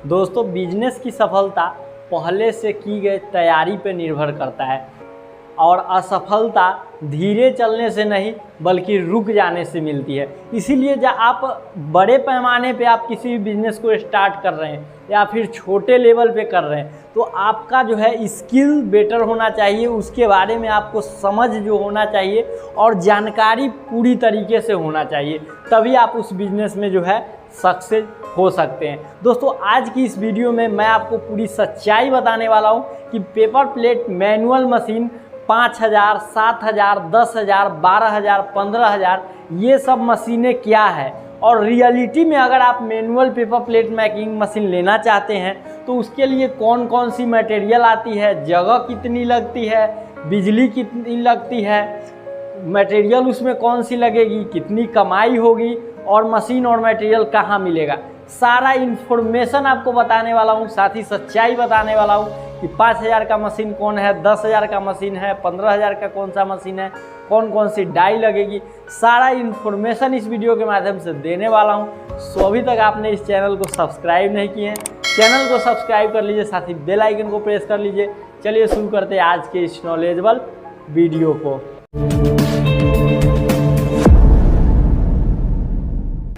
दोस्तों बिजनेस की सफलता पहले से की गई तैयारी पर निर्भर करता है और असफलता धीरे चलने से नहीं बल्कि रुक जाने से मिलती है। इसीलिए जब आप बड़े पैमाने पे आप किसी भी बिज़नेस को स्टार्ट कर रहे हैं या फिर छोटे लेवल पे कर रहे हैं तो आपका जो है स्किल बेटर होना चाहिए, उसके बारे में आपको समझ जो होना चाहिए और जानकारी पूरी तरीके से होना चाहिए, तभी आप उस बिज़नेस में जो है सक्सेस हो सकते हैं। दोस्तों आज की इस वीडियो में मैं आपको पूरी सच्चाई बताने वाला हूं कि पेपर प्लेट मैनुअल मशीन 5,000, 7,000, 10,000, 12,000, 15,000 ये सब मशीनें क्या है और रियलिटी में अगर आप manual paper plate making machine लेना चाहते हैं तो उसके लिए कौन कौन सी मटेरियल आती है, जगह कितनी लगती है, बिजली कितनी लगती है, मटेरियल उसमें कौन सी लगेगी, कितनी कमाई होगी और मशीन और मटेरियल कहाँ मिलेगा, सारा इन्फॉर्मेशन आपको बताने वाला हूँ। साथ ही सच्चाई बताने वाला हूँ कि 5,000 का मशीन कौन है, 10,000 का मशीन है, 15,000 का कौन सा मशीन है, कौन कौन सी डाई लगेगी, सारा इन्फॉर्मेशन इस वीडियो के माध्यम से देने वाला हूँ। सो अभी तक आपने इस चैनल को सब्सक्राइब नहीं किए हैं, चैनल को सब्सक्राइब कर लीजिए, साथ ही बेल आइकन को प्रेस कर लीजिए। चलिए शुरू करते हैं आज के इस नॉलेजेबल वीडियो को।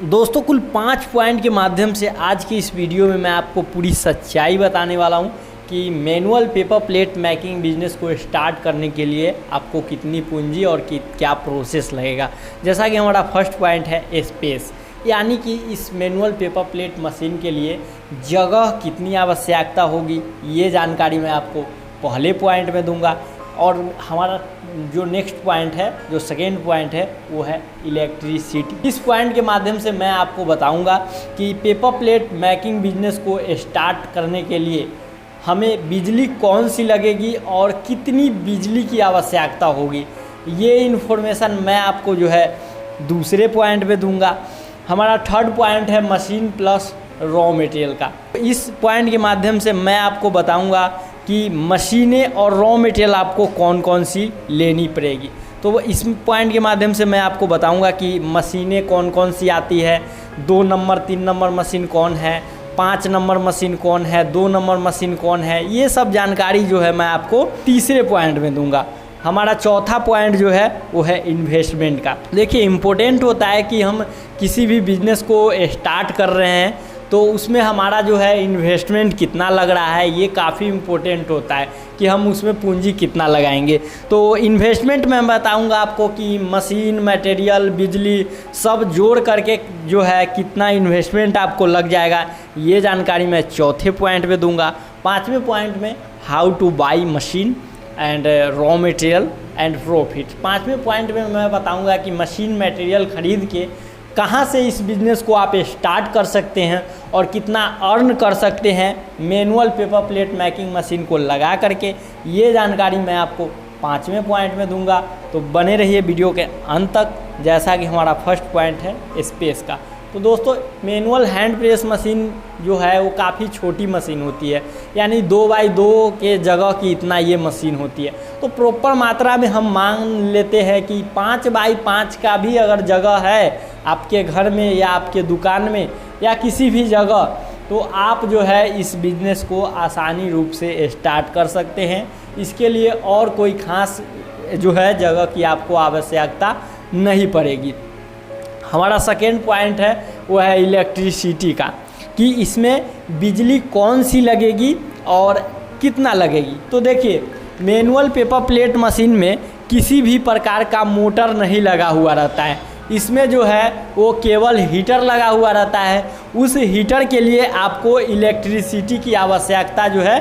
दोस्तों कुल 5 पॉइंट के माध्यम से आज की इस वीडियो में मैं आपको पूरी सच्चाई बताने वाला हूं कि manual paper plate making business को स्टार्ट करने के लिए आपको कितनी पूंजी और क्या प्रोसेस लगेगा। जैसा कि हमारा फर्स्ट पॉइंट है स्पेस, यानी कि इस मैनुअल पेपर प्लेट मशीन के लिए जगह कितनी आवश्यकता होगी, ये जानकारी मैं आपको पहले पॉइंट में दूंगा। और हमारा जो नेक्स्ट पॉइंट है, जो सेकेंड पॉइंट है, वो है इलेक्ट्रिसिटी। इस पॉइंट के माध्यम से मैं आपको बताऊंगा कि पेपर प्लेट मेकिंग बिजनेस को स्टार्ट करने के लिए हमें बिजली कौन सी लगेगी और कितनी बिजली की आवश्यकता होगी। ये इन्फॉर्मेशन मैं आपको जो है दूसरे पॉइंट पे दूंगा। हमारा थर्ड पॉइंट है मशीन प्लस रॉ मटेरियल का। इस पॉइंट के माध्यम से मैं आपको बताऊंगा कि मशीनें और रॉ मटेरियल आपको कौन कौन सी लेनी पड़ेगी। तो वो इस पॉइंट के माध्यम से मैं आपको बताऊंगा कि मशीनें कौन कौन सी आती है, 2 नंबर 3 नंबर मशीन कौन है, 5 नंबर मशीन कौन है, 2 नंबर मशीन कौन है, ये सब जानकारी जो है मैं आपको तीसरे पॉइंट में दूंगा। हमारा चौथा पॉइंट जो है वो है इन्वेस्टमेंट का। देखिए इम्पोर्टेंट होता है कि हम किसी भी बिजनेस को स्टार्ट कर रहे हैं तो उसमें हमारा जो है इन्वेस्टमेंट कितना लग रहा है, ये काफ़ी इम्पोर्टेंट होता है कि हम उसमें पूंजी कितना लगाएंगे। तो इन्वेस्टमेंट मैं बताऊंगा आपको कि मशीन, मटेरियल, बिजली सब जोड़ करके जो है कितना इन्वेस्टमेंट आपको लग जाएगा, ये जानकारी मैं चौथे पॉइंट में दूंगा। पाँचवें पॉइंट में how two by machine and raw material and profit. पाँचवें पॉइंट में मैं बताऊंगा कि मशीन मटेरियल खरीद के कहाँ से इस बिज़नेस को आप स्टार्ट कर सकते हैं और कितना अर्न कर सकते हैं manual paper plate making machine को लगा करके, ये जानकारी मैं आपको 5वें पॉइंट में दूंगा। तो बने रहिए वीडियो के अंत तक। जैसा कि हमारा फर्स्ट पॉइंट है स्पेस का, तो दोस्तों मैनुअल हैंड प्रेस मशीन जो है वो काफ़ी छोटी मशीन होती है, यानी 2x2 के जगह की इतना ये मशीन होती है। तो प्रॉपर मात्रा में हम मान लेते हैं कि 5x5 का भी अगर जगह है आपके घर में या आपके दुकान में या किसी भी जगह, तो आप जो है इस बिज़नेस को आसानी रूप से स्टार्ट कर सकते हैं। इसके लिए और कोई ख़ास जो है जगह की आपको आवश्यकता नहीं पड़ेगी। हमारा सेकेंड पॉइंट है वो है इलेक्ट्रिसिटी का, कि इसमें बिजली कौन सी लगेगी और कितना लगेगी। तो देखिए मैनुअल पेपर प्लेट मशीन में किसी भी प्रकार का मोटर नहीं लगा हुआ रहता है, इसमें जो है वो केवल हीटर लगा हुआ रहता है। उस हीटर के लिए आपको इलेक्ट्रिसिटी की आवश्यकता जो है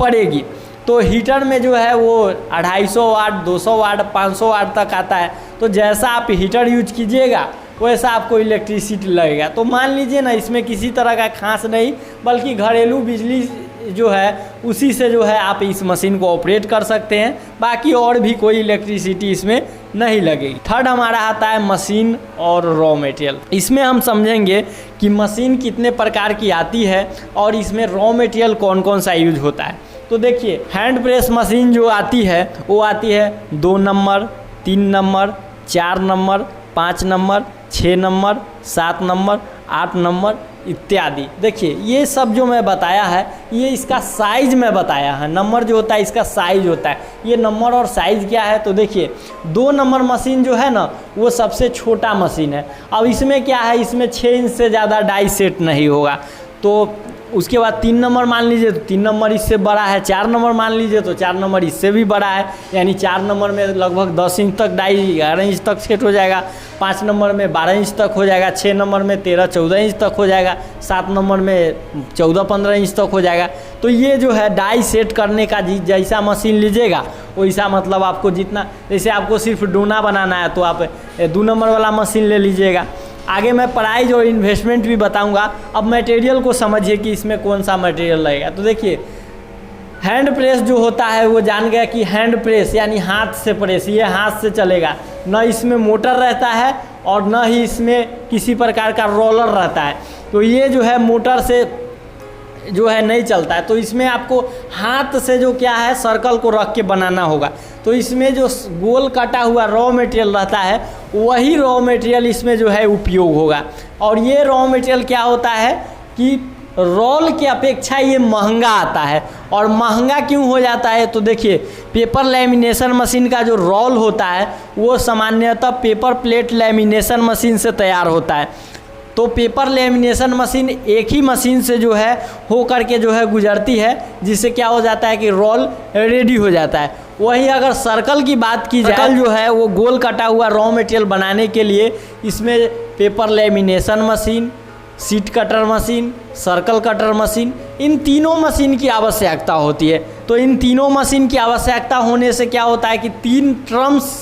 पड़ेगी। तो हीटर में जो है वो 250 वाट, 200 वाट, 500 वाट तक आता है। तो जैसा आप हीटर यूज कीजिएगा वैसा आपको इलेक्ट्रिसिटी लगेगा। तो मान लीजिए ना, इसमें किसी तरह का खास नहीं बल्कि घरेलू बिजली जो है उसी से जो है आप इस मशीन को ऑपरेट कर सकते हैं, बाकी और भी कोई इलेक्ट्रिसिटी इसमें नहीं लगेगी। थर्ड हमारा आता है मशीन और रॉ मटेरियल। इसमें हम समझेंगे कि मशीन कितने प्रकार की आती है और इसमें रॉ मटेरियल कौन कौन सा यूज होता है। तो देखिए हैंड प्रेस मशीन जो आती है वो आती है 2 number, 3 number, 4 number, 5 number, 6 number, 7 number, 8 number, इत्यादि। देखिए ये सब जो मैं बताया है ये इसका साइज़ में बताया है। नंबर जो होता है इसका साइज़ होता है। ये नंबर और साइज़ क्या है तो देखिए 2 नंबर मशीन जो है ना वो सबसे छोटा मशीन है। अब इसमें क्या है, इसमें 6 इंच से ज़्यादा डाई सेट नहीं होगा। तो उसके बाद 3 नंबर मान लीजिए तो 3 नंबर इससे बड़ा है, 4 नंबर मान लीजिए तो 4 नंबर इससे भी बड़ा है। यानी 4 नंबर में लगभग 10 इंच तक डाई 11 इंच तक सेट हो जाएगा, 5 नंबर में 12 इंच तक हो जाएगा, 6 नंबर में 13-14 इंच तक हो जाएगा, 7 नंबर में 14-15 इंच तक हो जाएगा। तो ये जो है डाई सेट करने का जैसा मशीन लीजिएगा वैसा, मतलब आपको जितना, जैसे आपको सिर्फ डोना बनाना है तो आप 2 नंबर वाला मशीन ले लीजिएगा। आगे मैं प्राइस और इन्वेस्टमेंट भी बताऊंगा। अब मटेरियल को समझिए कि इसमें कौन सा मटेरियल लगेगा। तो देखिए हैंड प्रेस जो होता है वो जान गया कि हैंड प्रेस यानी हाथ से प्रेस, ये हाथ से चलेगा, न इसमें मोटर रहता है और न ही इसमें किसी प्रकार का रोलर रहता है। तो ये जो है मोटर से जो है नहीं चलता है। तो इसमें आपको हाथ से जो क्या है सर्कल को रख के बनाना होगा। तो इसमें जो गोल कटा हुआ रॉ मटेरियल रहता है वही रॉ मटेरियल इसमें जो है उपयोग होगा। और ये रॉ मटेरियल क्या होता है कि रोल की अपेक्षा ये महंगा आता है। और महंगा क्यों हो जाता है तो देखिए पेपर लैमिनेशन मशीन का जो रोल होता है वो सामान्यतः पेपर प्लेट लैमिनेशन मशीन से तैयार होता है। तो पेपर लेमिनेशन मशीन एक ही मशीन से जो है हो करके जो है गुजरती है, जिससे क्या हो जाता है कि रोल रेडी हो जाता है। वहीं अगर सर्कल की बात की जाए, सर्कल जो है वो गोल कटा हुआ रॉ मटेरियल बनाने के लिए इसमें paper lamination machine, sheet cutter machine, circle cutter machine, इन तीनों मशीन की आवश्यकता होती है। तो इन तीनों मशीन की आवश्यकता होने से क्या होता है कि 3 ट्रम्स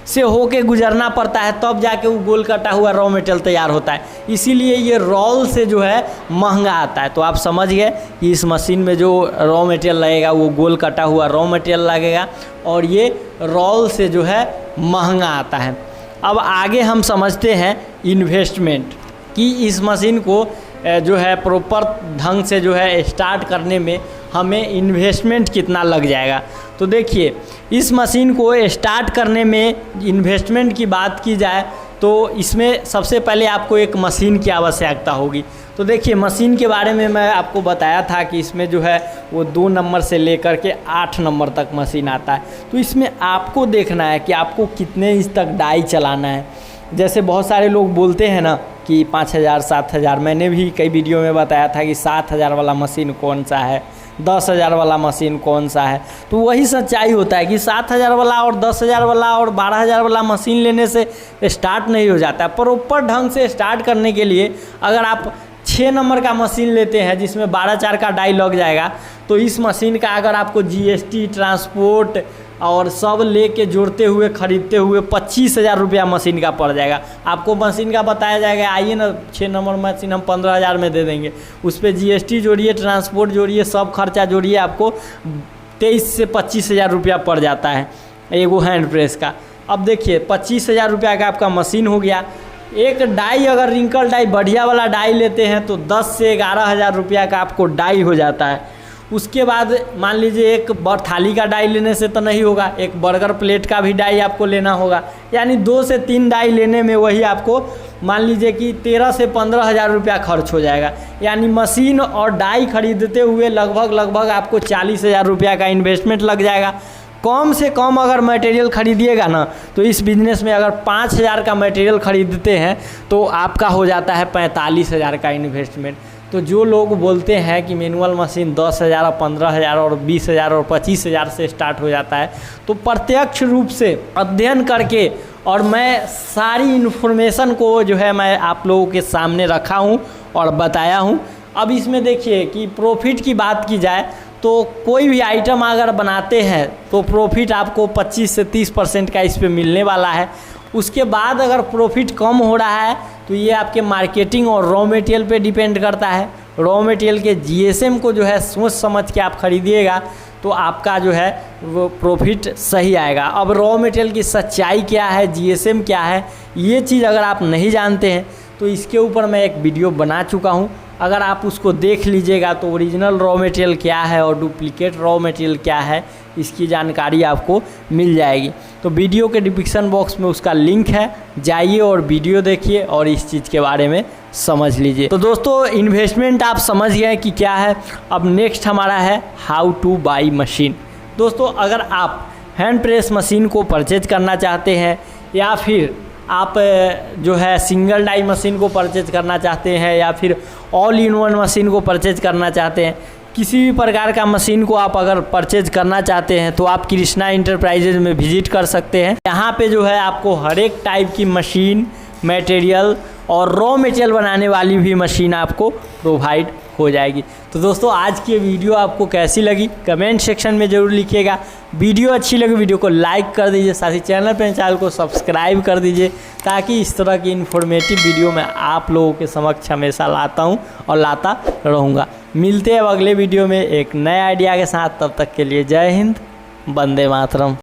से होके गुजरना पड़ता है, तब जाके वो गोल कटा हुआ रॉ मटेरियल तैयार होता है। इसीलिए ये रोल से जो है महंगा आता है। तो आप समझ गए कि इस मशीन में जो रॉ मटेरियल लगेगा वो गोल कटा हुआ रॉ मटेरियल लगेगा और ये रोल से जो है महंगा आता है। अब आगे हम समझते हैं इन्वेस्टमेंट, कि इस मशीन को जो है प्रॉपर ढंग से जो है स्टार्ट करने में हमें इन्वेस्टमेंट कितना लग जाएगा। तो देखिए इस मशीन को स्टार्ट करने में इन्वेस्टमेंट की बात की जाए तो इसमें सबसे पहले आपको एक मशीन की आवश्यकता होगी। तो देखिए मशीन के बारे में मैं आपको बताया था कि इसमें जो है वो 2 नंबर से लेकर के 8 नंबर तक मशीन आता है। तो इसमें आपको देखना है कि आपको कितने इंच तक डाई चलाना है। जैसे बहुत सारे लोग बोलते हैं ना कि 5000 7000, मैंने भी कई वीडियो में बताया था कि 7000 वाला मशीन कौन सा है, 10,000 वाला मशीन कौन सा है। तो वही सच्चाई होता है कि 7,000 वाला और 10,000 वाला और 12,000 वाला मशीन लेने से स्टार्ट नहीं हो जाता। प्रॉपर ढंग से स्टार्ट करने के लिए अगर आप 6 नंबर का मशीन लेते हैं जिसमें 12/4 का डाई लग जाएगा, तो इस मशीन का अगर आपको GST, ट्रांसपोर्ट और सब लेके जोड़ते हुए खरीदते हुए 25,000 रुपया मशीन का पड़ जाएगा। आपको मशीन का बताया जाएगा आइए ना 6 नंबर मशीन हम 15,000 में दे देंगे, उस पर GST जोड़िए, ट्रांसपोर्ट जोड़िए, सब खर्चा जोड़िए, आपको 23 से 25,000 रुपया पड़ जाता है एगो हैंड प्रेस का। अब देखिए 25,000 रुपया का आपका मशीन हो गया। एक डाई अगर रिंकल डाई बढ़िया वाला डाई लेते हैं तो 10 से 11,000 रुपया का आपको डाई हो जाता है। उसके बाद मान लीजिए एक थाली का डाई लेने से तो नहीं होगा, एक बर्गर प्लेट का भी डाई आपको लेना होगा। यानी 2 से 3 डाई लेने में वही आपको मान लीजिए कि 13 से 15,000 रुपया खर्च हो जाएगा। यानी मशीन और डाई खरीदते हुए लगभग आपको 40,000 रुपया का इन्वेस्टमेंट लग जाएगा। कम से कम अगर मटेरियल खरीदिएगा ना तो इस बिज़नेस में अगर 5,000 का मटेरियल खरीदते हैं तो आपका हो जाता है 45,000 का इन्वेस्टमेंट। तो जो लोग बोलते हैं कि मैनुअल मशीन 10,000 और 15,000 और 20,000 और 25,000 से स्टार्ट हो जाता है, तो प्रत्यक्ष रूप से अध्ययन करके और मैं सारी इन्फॉर्मेशन को जो है मैं आप लोगों के सामने रखा हूँ और बताया हूँ। अब इसमें देखिए कि प्रॉफिट की बात की जाए तो कोई भी आइटम अगर बनाते हैं तो प्रॉफिट आपको 25 से 30% का इस पे मिलने वाला है। उसके बाद अगर प्रॉफिट कम हो रहा है तो ये आपके मार्केटिंग और रॉ मटेरियल पे डिपेंड करता है। रॉ मटेरियल के GSM को जो है सोच समझ के आप खरीदिएगा तो आपका जो है वो प्रॉफिट सही आएगा। अब रॉ मटेरियल की सच्चाई क्या है, GSM क्या है, ये चीज़ अगर आप नहीं जानते हैं तो इसके ऊपर मैं एक वीडियो बना चुका हूँ। अगर आप उसको देख लीजिएगा तो ओरिजिनल रॉ मटेरियल क्या है और डुप्लीकेट रॉ मटेरियल क्या है इसकी जानकारी आपको मिल जाएगी। तो वीडियो के डिस्क्रिप्शन बॉक्स में उसका लिंक है, जाइए और वीडियो देखिए और इस चीज़ के बारे में समझ लीजिए। तो दोस्तों इन्वेस्टमेंट आप समझ गए कि क्या है। अब नेक्स्ट हमारा है हाउ टू बाई मशीन। दोस्तों अगर आप हैंड प्रेस मशीन को परचेज करना चाहते हैं या फिर आप जो है सिंगल डाई मशीन को परचेज करना चाहते हैं या फिर ऑल इन वन मशीन को परचेज करना चाहते हैं, किसी भी प्रकार का मशीन को आप अगर परचेज करना चाहते हैं तो आप कृष्णा इंटरप्राइजेज में विजिट कर सकते हैं। यहाँ पे जो है आपको हर एक टाइप की मशीन, मटेरियल और रॉ मटेरियल बनाने वाली भी मशीन आपको प्रोवाइड हो जाएगी। तो दोस्तों आज की वीडियो आपको कैसी लगी कमेंट सेक्शन में ज़रूर लिखिएगा। वीडियो अच्छी लगी वीडियो को लाइक कर दीजिए, साथ ही चैनल को सब्सक्राइब कर दीजिए ताकि इस तरह की इन्फॉर्मेटिव वीडियो मैं आप लोगों के समक्ष हमेशा लाता हूं और लाता रहूँगा। मिलते हैं अब अगले वीडियो में एक नए आइडिया के साथ। तब तक के लिए जय हिंद, वंदे मातरम।